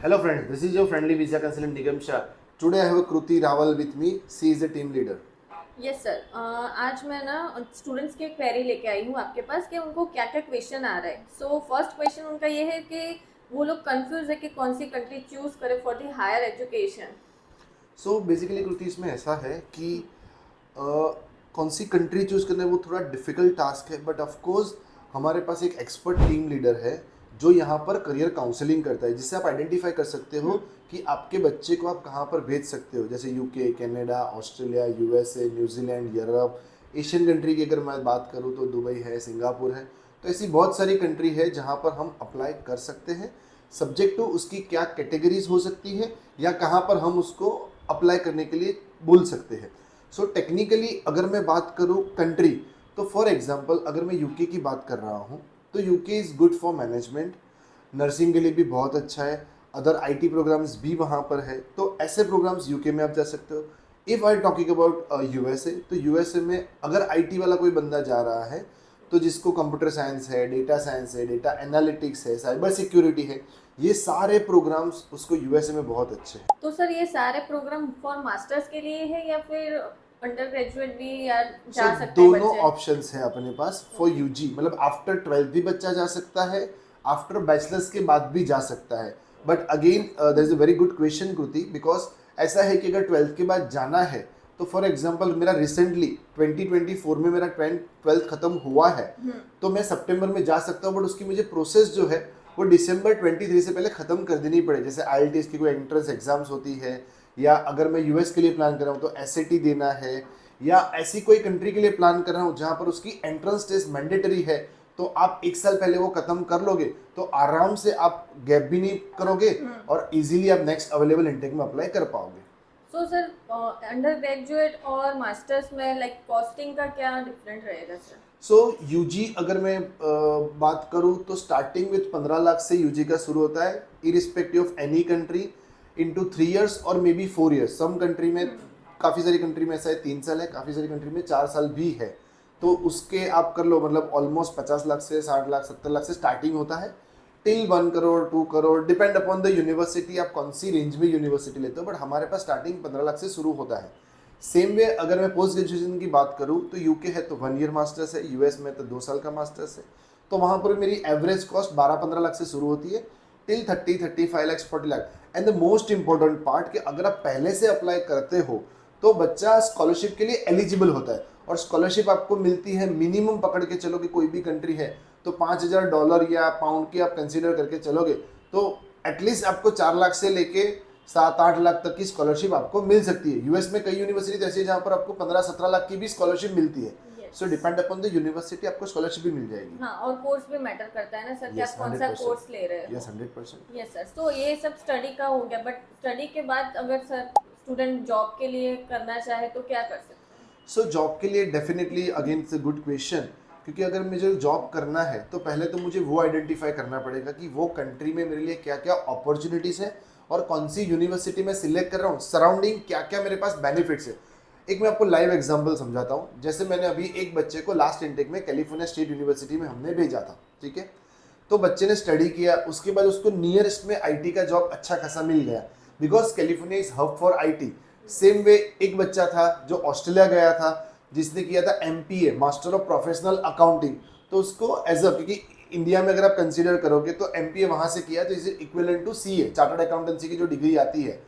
Hello friends, this is your friendly visa consultant Nigam Shah. Today I have a Kruti Rawal with me. She is a team leader. Yes sir. आज मैं ना students की query लेके आई हूँ आपके पास कि उनको क्या क्या क्वेश्चन आ रहा है। सो फर्स्ट क्वेश्चन उनका ये है कि वो लोग कंफ्यूज है कि कौन सी कंट्री चूज करे for the higher education. So basically Kriti इसमें ऐसा है कि कौन सी कंट्री चूज करना है वो थोड़ा डिफिकल्ट टास्क है, बट ऑफ कोर्स हमारे पास एक एक्सपर्ट टीम लीडर है जो यहाँ पर करियर काउंसलिंग करता है, जिससे आप आइडेंटिफाई कर सकते हो कि आपके बच्चे को आप कहाँ पर भेज सकते हो। जैसे UK, Canada, Australia, USA, New Zealand, Europe, Asian country की अगर मैं बात करूँ तो दुबई है, सिंगापुर है। तो ऐसी बहुत सारी कंट्री है जहाँ पर हम अप्लाई कर सकते हैं, सब्जेक्ट टू उसकी क्या कैटेगरीज हो सकती है या कहाँ पर हम उसको अप्लाई करने के लिए बोल सकते हैं। सो टेक्निकली अगर मैं बात करूँ कंट्री, तो फॉर एग्जांपल अगर मैं यूके की बात कर रहा हूँ तो UK is good for management, nursing के लिए भी बहुत अच्छा है, अदर आईटी प्रोग्राम्स भी वहाँ पर है, तो ऐसे प्रोग्राम्स यूके में आप जा सकते हो। If I talking about USA, तो यूएसए में अगर आईटी वाला कोई बंदा जा रहा है तो जिसको कंप्यूटर साइंस है, डेटा एनालिटिक्स है, साइबर सिक्योरिटी है, ये सारे प्रोग्राम्स उसको यूएसए में बहुत अच्छे हैं। तो सर ये सारे प्रोग्राम फॉर मास्टर्स के लिए है या फिर अंडर ग्रेजुएट भी या जा सकते हैं दोनों बच्चे? ऑप्शंस है अपने पास फॉर यूजी, मतलब आफ्टर 12th भी बच्चा जा सकता है, आफ्टर बैचलर्स के बाद भी जा सकता है। But again there is a very good question Kriti, because ऐसा है कि अगर 12th के बाद जाना है तो फॉर एग्जांपल मेरा रिसेंटली 2024 में मेरा 12th खत्म हुआ है, तो मैं सितंबर में जा सकता हूँ, बट उसकी मुझे प्रोसेस जो है वो दिसंबर 23 से पहले ख़त्म कर देनी पड़े। जैसे IELTS की कोई एंट्रेंस एग्जाम्स होती है, या अगर मैं यूएस के लिए प्लान कर रहा हूँ तो SAT देना है, या ऐसी कोई कंट्री के लिए प्लान कर रहा हूँ जहाँ पर उसकी एंट्रेंस टेस्ट मैंडेटरी है, तो आप एक साल पहले वो खत्म कर लोगे तो आराम से आप गैप भी नहीं करोगे और इजीली आप नेक्स्ट अवेलेबल इंटेक में अप्लाई कर पाओगे। सो सर अंडर ग्रेजुएट और मास्टर्स में लाइक कॉस्टिंग का क्या डिफरेंट रहेगा सर? सो यूजी अगर मैं बात करूँ तो स्टार्टिंग विथ 15 लाख से यूजी का शुरू होता है, irrespective of any country, into 3 years or maybe 4 years. Some country में, काफ़ी सारी कंट्री में ऐसा है 3 साल है, काफ़ी सारी कंट्री में 4 साल भी है। तो उसके आप कर लो, मतलब ऑलमोस्ट 50 लाख से 60 लाख 70 लाख से स्टार्टिंग होता है, till 1 crore 2 crore, depend upon the university, आप कौन सी रेंज में यूनिवर्सिटी लेते हो, बट हमारे पास स्टार्टिंग 15 लाख से शुरू होता है। सेम वे अगर मैं पोस्ट ग्रेजुएशन की बात करूँ तो यूके है तो 1 ईयर मास्टर्स है, यूएस में तो 2 साल का मास्टर्स है। तो वहाँ पर मेरी एवरेज कॉस्ट 12-15 लाख से शुरू होती है till 30-35 lakh 40 lakh. And the most important part कि अगर आप पहले से अप्लाई करते हो तो बच्चा स्कॉलरशिप के लिए एलिजिबल होता है, और स्कॉलरशिप आपको मिलती है मिनिमम पकड़ के चलो कि कोई भी कंट्री है तो $5,000 या पाउंड की आप कंसीडर करके चलोगे तो एटलीस्ट आपको 4 लाख से लेके 7-8 लाख तक की स्कॉलरशिप आपको मिल सकती है। यूएस में कई यूनिवर्सिटी ऐसी है जहाँ पर आपको 15-17 लाख की भी स्कॉलरशिप मिलती है। सो डिपेंड अपॉन द यूनिवर्सिटी आपको स्कॉलरशिप भी मिल जाएगी। हाँ, और कोर्स भी मैटर करता है ना सर कि Yes, आप कौन सा 100%. कोर्स ले रहे हो। यस 100%। Yes sir. तो ये सब स्टडी का हो गया, बट स्टडी के बाद अगर सर स्टूडेंट जॉब के लिए करना चाहे तो क्या कर सकते हैं? सो जॉब के लिए definitely again it's a good question, क्योंकि अगर मुझे जॉब करना है तो पहले तो मुझे वो आइडेंटिफाई करना पड़ेगा कि वो कंट्री में मेरे लिए क्या क्या अपॉर्चुनिटीज़ है और कौन सी यूनिवर्सिटी में सिलेक्ट कर रहा हूँ, सराउंडिंग क्या क्या मेरे पास बेनिफिट्स है। एक मैं आपको लाइव एग्जांपल समझाता हूँ। जैसे मैंने अभी एक बच्चे को लास्ट इंटेक में कैलिफोर्निया स्टेट यूनिवर्सिटी में हमने भेजा था, ठीक है। तो बच्चे ने स्टडी किया, उसके बाद उसको नियरेस्ट में आईटी का जॉब अच्छा खासा मिल गया, because California is hub for IT. Same way एक बच्चा था जो ऑस्ट्रेलिया गया था, जिसने किया था MPA, master of professional accounting, तो उसको एज अ, क्योंकि इंडिया में अगर आप कंसीडर करोगे तो MPA वहाँ से किया तो is equivalent to CA, chartered accountancy की जो डिग्री आती है,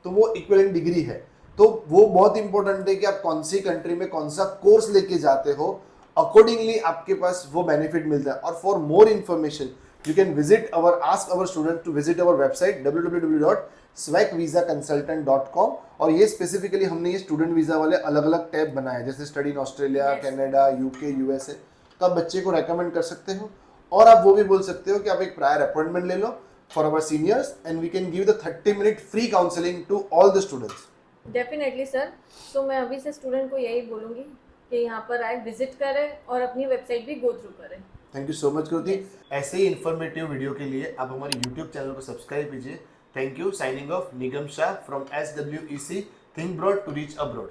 तो वो इक्विवेलेंट डिग्री है। तो वो बहुत इंपॉर्टेंट है कि आप कौन सी कंट्री में कौन सा कोर्स लेके जाते हो, अकॉर्डिंगली आपके पास वो बेनिफिट मिलता है। और for more information you can visit our, ask our student to visit our website www.swagvisaconsultant.com। और ये स्पेसिफिकली हमने ये स्टूडेंट वीजा वाले अलग अलग टैब बनाए, जैसे study in Australia, Canada, UK, USA, तो आप बच्चे को रेकमेंड कर सकते हो। और आप वो भी बोल सकते हो कि आप एक प्रायर अपॉइंटमेंट ले लो for our seniors and we can give the 30-minute free counselling to all the students. Definitely sir. तो मैं अभी से स्टूडेंट को यही बोलूँगी कि यहाँ पर आए, विजिट करें और अपनी वेबसाइट भी गो थ्रू करें। Thank you so much Kriti. Yes. ऐसे ही इन्फॉर्मेटिव वीडियो के लिए आप हमारे यूट्यूब चैनल को सब्सक्राइब कीजिए। Thank you. Signing off Nigam Shah from SWEC, think broad to reach abroad.